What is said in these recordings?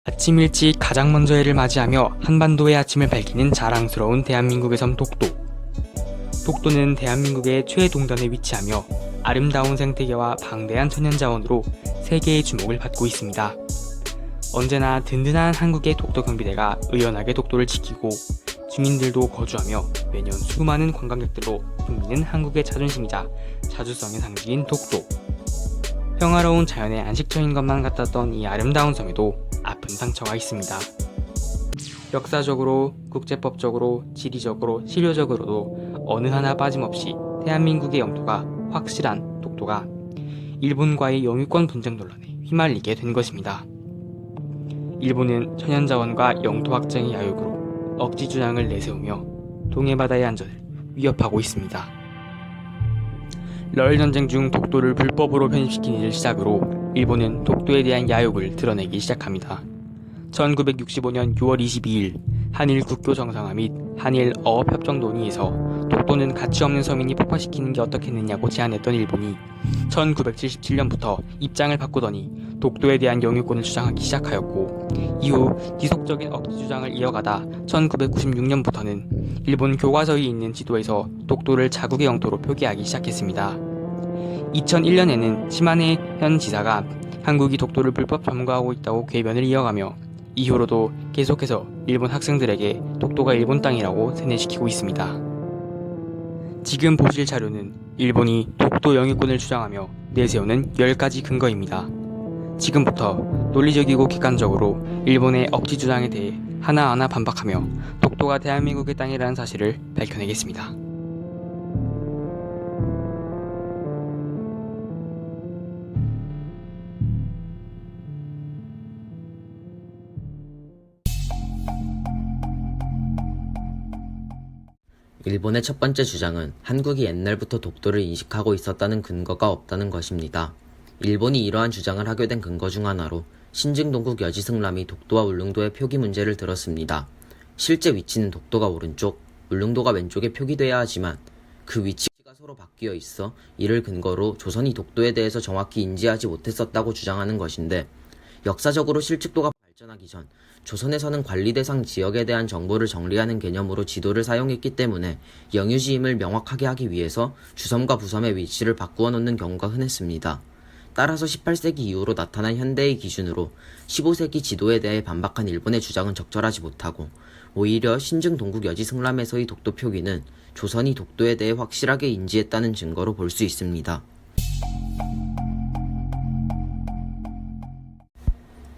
아침 일찍 가장 먼저 해를 맞이하며 한반도의 아침을 밝히는 자랑스러운 대한민국의 섬 독도. 독도는 대한민국의 최동단에 위치하며 아름다운 생태계와 방대한 천연자원으로 세계의 주목을 받고 있습니다. 언제나 든든한 한국의 독도 경비대가 의연하게 독도를 지키고 주민들도 거주하며 매년 수많은 관광객들로 붐비는 한국의 자존심이자 자주성의 상징인 독도. 평화로운 자연의 안식처인 것만 같았던 이 아름다운 섬에도 아픈 상처가 있습니다. 역사적으로, 국제법적으로, 지리적으로, 실효적으로도 어느 하나 빠짐없이 대한민국의 영토가 확실한 독도가 일본과의 영유권 분쟁 논란에 휘말리게 된 것입니다. 일본은 천연자원과 영토 확장의 야욕으로 억지 주장을 내세우며 동해바다의 안전을 위협하고 있습니다. 러일 전쟁 중 독도를 불법으로 편입시킨 일을 시작으로 일본은 독도에 대한 야욕을 드러내기 시작합니다. 1965년 6월 22일 한일 국교 정상화 및 한일 어업협정 논의에서 독도는 가치 없는 섬이니 폭파시키는 게 어떻겠느냐고 제안했던 일본이 1977년부터 입장을 바꾸더니 독도에 대한 영유권을 주장하기 시작하였고, 이후 지속적인 억지 주장을 이어가다 1996년부터는 일본 교과서에 있는 지도에서 독도를 자국의 영토로 표기하기 시작했습니다. 2001년에는 시마네 현 지사가 한국이 독도를 불법 점거하고 있다고 궤변을 이어가며 이후로도 계속해서 일본 학생들에게 독도가 일본 땅이라고 세뇌시키고 있습니다. 지금 보실 자료는 일본이 독도 영유권을 주장하며 내세우는 10가지 근거입니다. 지금부터 논리적이고 객관적으로 일본의 억지 주장에 대해 하나하나 반박하며 독도가 대한민국의 땅이라는 사실을 밝혀내겠습니다. 일본의 첫 번째 주장은 한국이 옛날부터 독도를 인식하고 있었다는 근거가 없다는 것입니다. 일본이 이러한 주장을 하게 된 근거 중 하나로 신증동국 여지승람이 독도와 울릉도의 표기 문제를 들었습니다. 실제 위치는 독도가 오른쪽, 울릉도가 왼쪽에 표기돼야 하지만 그 위치가 서로 바뀌어 있어 이를 근거로 조선이 독도에 대해서 정확히 인지하지 못했었다고 주장하는 것인데, 역사적으로 실측도가 발전하기 전 조선에서는 관리대상 지역에 대한 정보를 정리하는 개념으로 지도를 사용했기 때문에 영유지임을 명확하게 하기 위해서 주섬과 부섬의 위치를 바꾸어 놓는 경우가 흔했습니다. 따라서 18세기 이후로 나타난 현대의 기준으로 15세기 지도에 대해 반박한 일본의 주장은 적절하지 못하고, 오히려 신증 동국 여지승람에서의 독도 표기는 조선이 독도에 대해 확실하게 인지했다는 증거로 볼 수 있습니다.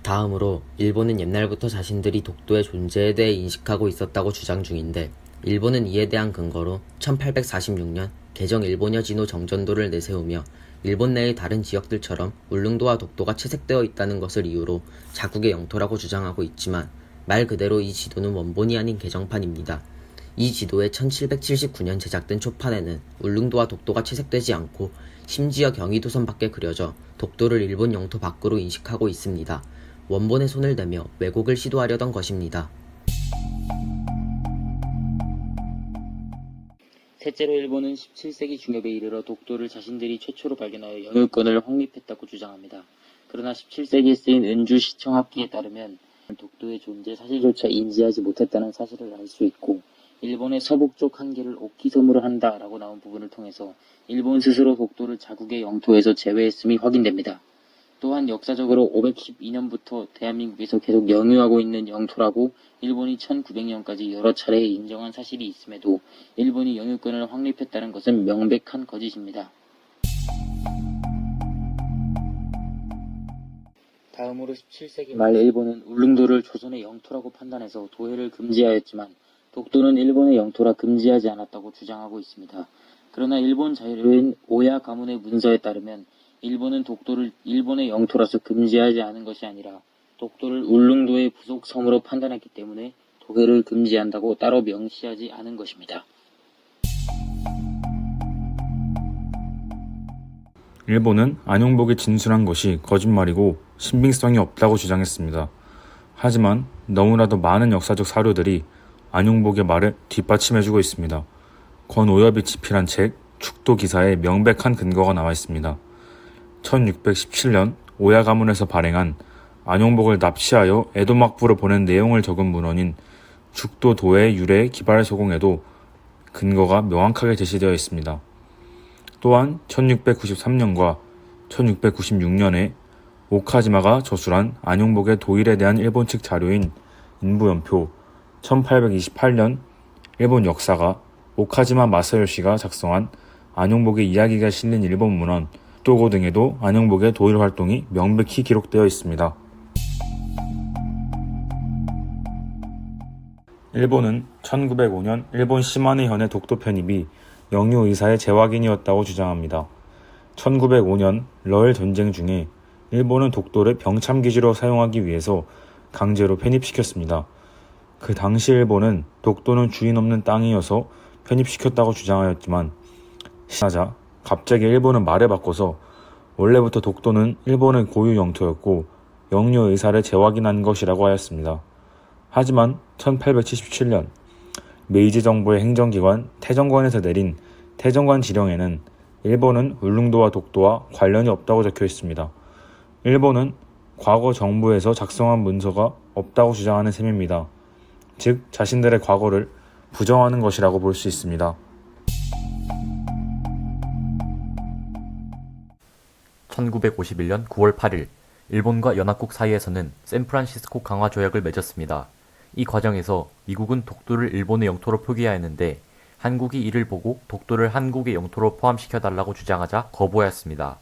다음으로 일본은 옛날부터 자신들이 독도의 존재에 대해 인식하고 있었다고 주장 중인데, 일본은 이에 대한 근거로 1846년 개정 일본여 진호 정전도를 내세우며 일본 내의 다른 지역들처럼 울릉도와 독도가 채색되어 있다는 것을 이유로 자국의 영토라고 주장하고 있지만, 말 그대로 이 지도는 원본이 아닌 개정판입니다. 이 지도의 1779년 제작된 초판에는 울릉도와 독도가 채색되지 않고 심지어 경의도선밖에 그려져 독도를 일본 영토 밖으로 인식하고 있습니다. 원본에 손을 대며 왜곡을 시도하려던 것입니다. 셋째로 일본은 17세기 중엽에 이르러 독도를 자신들이 최초로 발견하여 영유권을 확립했다고 주장합니다. 그러나 17세기에 쓰인 은주시청 합기에 따르면 독도의 존재 사실조차 인지하지 못했다는 사실을 알 수 있고, 일본의 서북쪽 한계를 오키섬으로 한다라고 나온 부분을 통해서 일본 스스로 독도를 자국의 영토에서 제외했음이 확인됩니다. 또한 역사적으로 512년부터 대한민국에서 계속 영유하고 있는 영토라고 일본이 1900년까지 여러 차례 인정한 사실이 있음에도 일본이 영유권을 확립했다는 것은 명백한 거짓입니다. 다음으로 17세기 말 일본은 울릉도를 조선의 영토라고 판단해서 도해를 금지하였지만, 독도는 일본의 영토라 금지하지 않았다고 주장하고 있습니다. 그러나 일본 자료인 오야 가문의 문서에 따르면 일본은 독도를 일본의 영토라서 금지하지 않은 것이 아니라 독도를 울릉도의 부속 섬으로 판단했기 때문에 도해를 금지한다고 따로 명시하지 않은 것입니다. 일본은 안용복이 진술한 것이 거짓말이고 신빙성이 없다고 주장했습니다. 하지만 너무나도 많은 역사적 사료들이 안용복의 말을 뒷받침해주고 있습니다. 권오엽이 집필한 책 축도 기사에 명백한 근거가 나와 있습니다. 1617년 오야 가문에서 발행한 안용복을 납치하여 에도 막부로 보낸 내용을 적은 문헌인 죽도 도의 유래 기발 소공에도 근거가 명확하게 제시되어 있습니다. 또한 1693년과 1696년에 오카지마가 저술한 안용복의 도일에 대한 일본 측 자료인 인부연표, 1828년 일본 역사가 오카지마 마사요시가 작성한 안용복의 이야기가 실린 일본 문헌 도고 등에도 안용복의 도일 활동이 명백히 기록되어 있습니다. 일본은 1905년 일본 시마네현의 독도 편입이 영유 의사의 재확인이었다고 주장합니다. 1905년 러일 전쟁 중에 일본은 독도를 병참기지로 사용하기 위해서 강제로 편입시켰습니다. 그 당시 일본은 독도는 주인 없는 땅이어서 편입시켰다고 주장하였지만 신하자 갑자기 일본은 말을 바꿔서 원래부터 독도는 일본의 고유 영토였고 영유 의사를 재확인한 것이라고 하였습니다. 하지만 1877년 메이지 정부의 행정기관 태정관에서 내린 태정관 지령에는 일본은 울릉도와 독도와 관련이 없다고 적혀 있습니다. 일본은 과거 정부에서 작성한 문서가 없다고 주장하는 셈입니다. 즉 자신들의 과거를 부정하는 것이라고 볼 수 있습니다. 1951년 9월 8일 일본과 연합국 사이에서는 샌프란시스코 강화 조약을 맺었습니다. 이 과정에서 미국은 독도를 일본의 영토로 표기하였는데 한국이 이를 보고 독도를 한국의 영토로 포함시켜달라고 주장하자 거부하였습니다.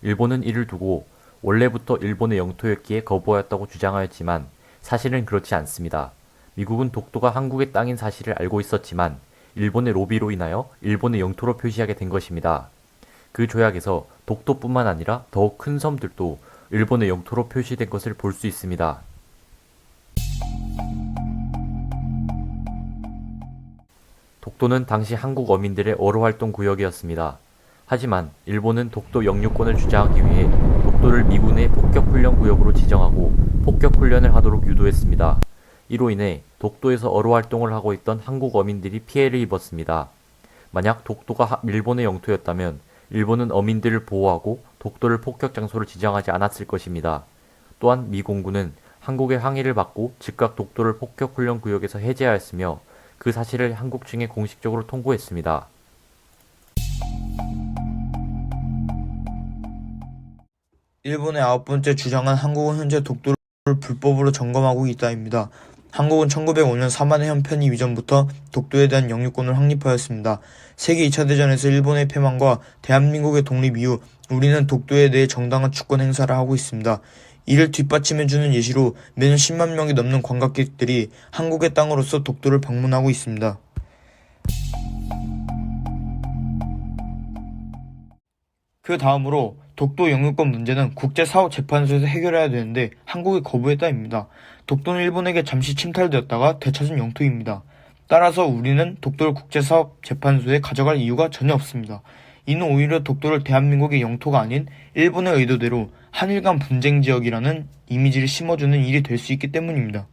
일본은 이를 두고 원래부터 일본의 영토였기에 거부하였다고 주장하였지만 사실은 그렇지 않습니다. 미국은 독도가 한국의 땅인 사실을 알고 있었지만 일본의 로비로 인하여 일본의 영토로 표시하게 된 것입니다. 그 조약에서 독도뿐만 아니라 더욱 큰 섬들도 일본의 영토로 표시된 것을 볼 수 있습니다. 독도는 당시 한국 어민들의 어로활동 구역이었습니다. 하지만 일본은 독도 영유권을 주장하기 위해 독도를 미군의 폭격훈련 구역으로 지정하고 폭격훈련을 하도록 유도했습니다. 이로 인해 독도에서 어로활동을 하고 있던 한국 어민들이 피해를 입었습니다. 만약 독도가 일본의 영토였다면 일본은 어민들을 보호하고 독도를 폭격 장소로 지정하지 않았을 것입니다. 또한 미 공군은 한국의 항의를 받고 즉각 독도를 폭격훈련 구역에서 해제하였으며 그 사실을 한국 측에 공식적으로 통보했습니다. 일본의 9번째 주장은 한국은 현재 독도를 불법으로 점검하고 있다입니다. 한국은 1905년 사마네현 편입 이전부터 독도에 대한 영유권을 확립하였습니다. 세계 2차 대전에서 일본의 패망과 대한민국의 독립 이후 우리는 독도에 대해 정당한 주권 행사를 하고 있습니다. 이를 뒷받침해주는 예시로 매년 10만 명이 넘는 관광객들이 한국의 땅으로서 독도를 방문하고 있습니다. 그 다음으로 독도 영유권 문제는 국제사법재판소에서 해결해야 되는데 한국이 거부했다입니다. 독도는 일본에게 잠시 침탈되었다가 되찾은 영토입니다. 따라서 우리는 독도를 국제사법재판소에 가져갈 이유가 전혀 없습니다. 이는 오히려 독도를 대한민국의 영토가 아닌 일본의 의도대로 한일 간 분쟁지역이라는 이미지를 심어주는 일이 될 수 있기 때문입니다.